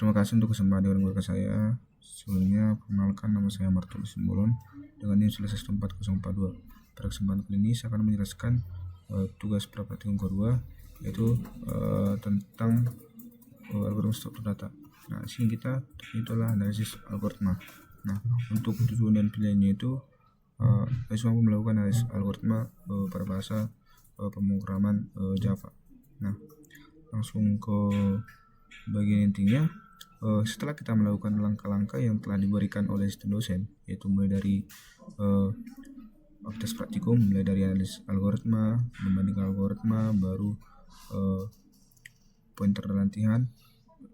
Terima kasih untuk kesempatan dengan keluarga saya. Sebelumnya, perkenalkan nama saya Martulus Simbolon dengan NIM 1144042. Pada kesempatan kali ini saya akan menjelaskan tugas praktikum kedua, yaitu tentang algoritma struktur data. Nah, di sini kita itulah analisis algoritma. Nah, untuk tujuan dan pilihannya itu saya mampu melakukan analisis algoritma pada bahasa pemrograman Java. Nah, langsung ke bagian intinya. Setelah kita melakukan langkah-langkah yang telah diberikan oleh sistem dosen, yaitu mulai dari aktivitas praktikum, mulai dari analisis algoritma, membandingkan algoritma, baru pointer latihan,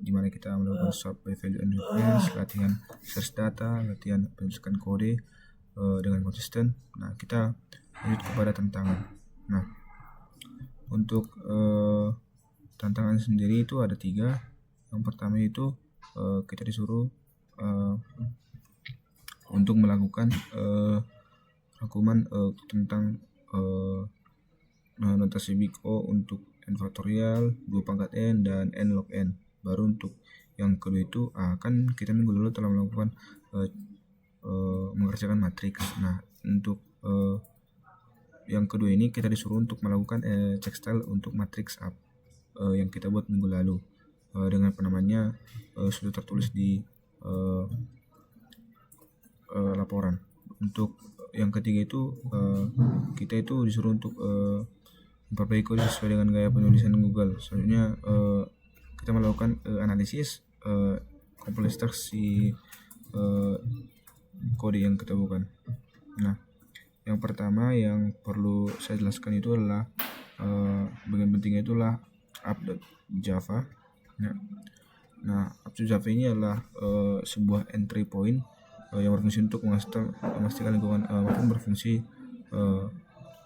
di mana kita melakukan sort by value and reference, latihan search data, latihan penulisan kode dengan konsisten. Nah, kita lanjut kepada tantangan. Nah, untuk tantangan sendiri itu ada 3. Yang pertama itu kita disuruh untuk melakukan rangkuman tentang notasi Big O untuk n faktorial, 2 pangkat n, dan n log n. Baru untuk yang kedua itu kan kita minggu lalu telah melakukan mengerjakan matriks. Nah, untuk yang kedua ini kita disuruh untuk melakukan check style untuk matriks up yang kita buat minggu lalu dengan penamanya sudah tertulis di laporan. Untuk yang ketiga itu kita itu disuruh untuk memperbaiki kode sesuai dengan gaya penulisan Google. Selanjutnya kita melakukan analisis kompleksitas si kode yang kita bukan. Nah, yang pertama yang perlu saya jelaskan itu adalah bagian pentingnya itulah up.java. Nah, up.java ini adalah sebuah entry point yang berfungsi untuk memastikan lingkungan maupun berfungsi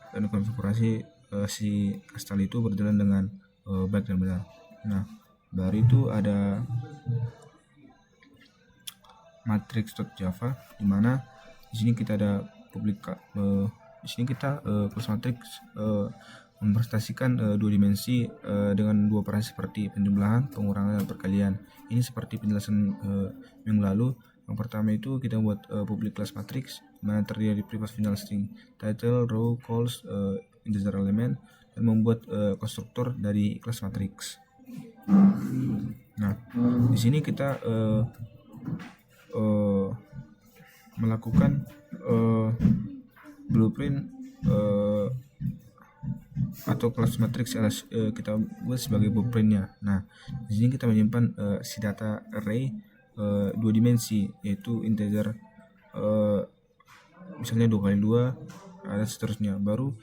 dan konfigurasi si kristal itu berjalan dengan baik dan benar. Nah, baru itu ada matrix.java, di mana di sini kita ada di sini kita kelas matriks mempresentasikan 2 dimensi dengan 2 operasi seperti penjumlahan, pengurangan, dan perkalian. Ini seperti penjelasan minggu lalu. Yang pertama itu kita buat public class matrix, mana terdiri dari private final string, title, row, calls, integer element, dan membuat konstruktor dari class matrix. Nah, di sini kita melakukan blueprint atau class matrix kita buat sebagai blueprintnya. Nah, di sini kita menyimpan si data array 2 dimensi, yaitu integer misalnya 2 kali 2 dan seterusnya. Baru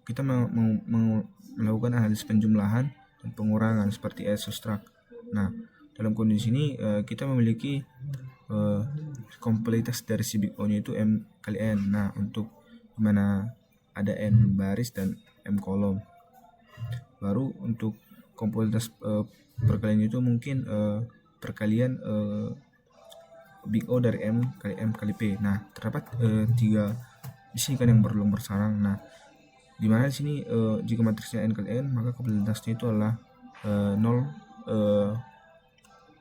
kita melakukan analisis penjumlahan dan pengurangan seperti subtract. Nah, dalam kondisi ini kita memiliki kompleksitas dari si Big O-nya itu M kali N. Nah, untuk dimana ada N baris dan M kolom. Baru untuk kompleksitas perkalian itu mungkin perkalian Big O dari M kali P. Nah, terdapat 3 di sini kan yang berlomba bersarang. Nah, di mana di sini jika matriksnya N kali N, maka kompleksitasnya itu adalah 0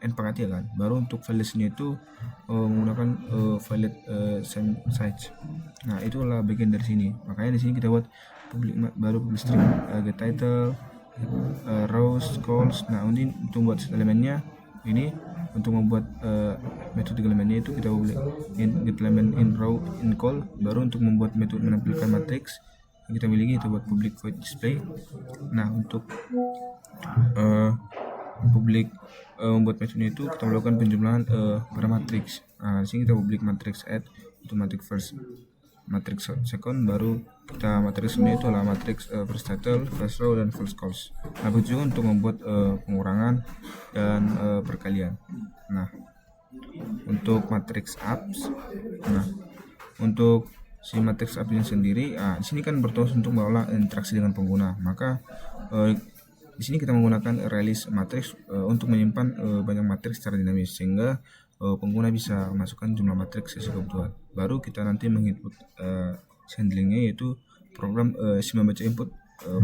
N pangkat 3 kan. Baru untuk validasinya itu menggunakan valid same size. Nah, itulah bagian dari sini. Makanya di sini kita buat public string, get title, rows, calls. Nah, ini untuk buat elemennya ini, untuk membuat metode elemennya itu kita boleh get element in row in call. Baru untuk membuat metode menampilkan matriks yang kita miliki itu buat public void display. Nah, untuk public membuat metode itu kita melakukan penjumlahan pada matriks. Nah, di sini kita public matrix add untuk matrix first, matrix second, baru kita matrix ini itu adalah matrix first title, first row, dan first calls. Nah, begitu juga untuk membuat pengurangan dan perkalian. Nah, untuk matrix apps, nah untuk si matrix apps sendiri, di sini kan bertujuan untuk mengelola interaksi dengan pengguna. Maka di sini kita menggunakan release matrix untuk menyimpan banyak matriks secara dinamis, sehingga pengguna bisa memasukkan jumlah matriks sesuai kebutuhan. Baru kita nanti menginput handlingnya, yaitu program si membaca input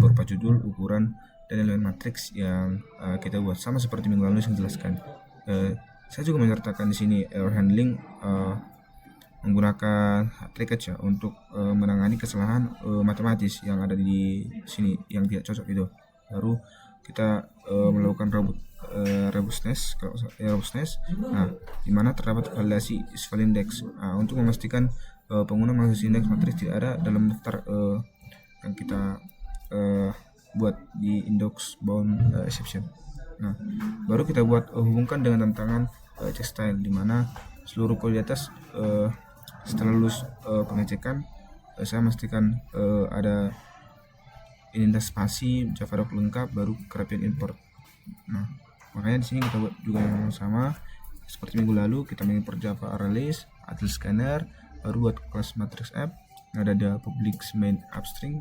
berupa judul, ukuran, dan elemen matriks yang kita buat sama seperti minggu lalu yang jelaskan. Saya juga menyertakan di sini error handling menggunakan package ya untuk menangani kesalahan matematis yang ada di sini yang tidak cocok itu. Baru kita melakukan robustness. Nah, di mana terdapat validasi isval index untuk memastikan pengguna mengakses indeks matriks tidak ada dalam daftar yang kita buat di index bound exception. Nah, baru kita buat hubungkan dengan tantangan check style, di mana seluruh kode di atas setelah lulus pengecekan saya memastikan ada identitas spasi Javadoc lengkap, baru kerapian import. Nah, makanya di sini kita buat juga yang sama seperti minggu lalu. Kita mengimport Java ArrayList, Atlas Scanner, baru buat kelas matrix app. Ada public main upstring.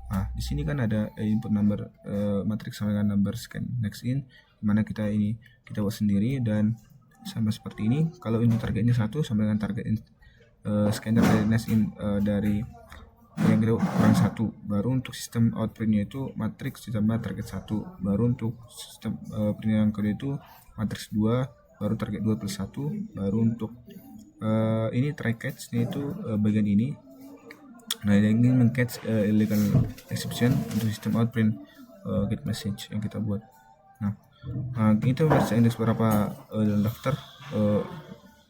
Nah, di sini kan ada input number matrix sama dengan number scan next in, dimana kita buat sendiri dan sama seperti ini. Kalau ini targetnya 1 sama dengan target scanner dari next in dari yang kita kurang 1. Baru untuk sistem outputnya itu matriks ditambah target 1. Baru untuk sistem print yang kedua itu matriks 2 baru target 2 plus 1. Baru untuk ini try catch nya itu bagian ini. Nah, yang ingin meng-catch illegal exception untuk sistem outprint get message yang kita buat. Nah, kita bisa indeks beberapa daftar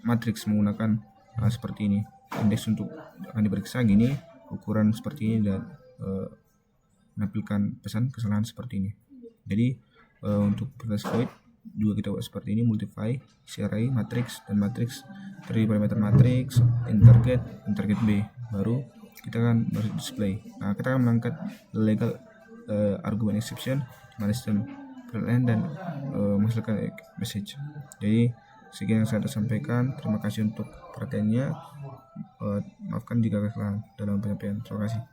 matriks menggunakan seperti ini. Indeks untuk akan diperiksa gini, ukuran seperti ini, dan menampilkan pesan kesalahan seperti ini. Jadi untuk proses void juga kita buat seperti ini, multiply array matrix dan matrix dari parameter matrix interget B, baru kita akan display. Nah, kita akan mengangkat legal argument exception mana sistem println dan menghasilkan message. Jadi sekian yang saya sampaikan. Terima kasih untuk perhatiannya. Maafkan jika kesalahan dalam penyampaian. Terima kasih.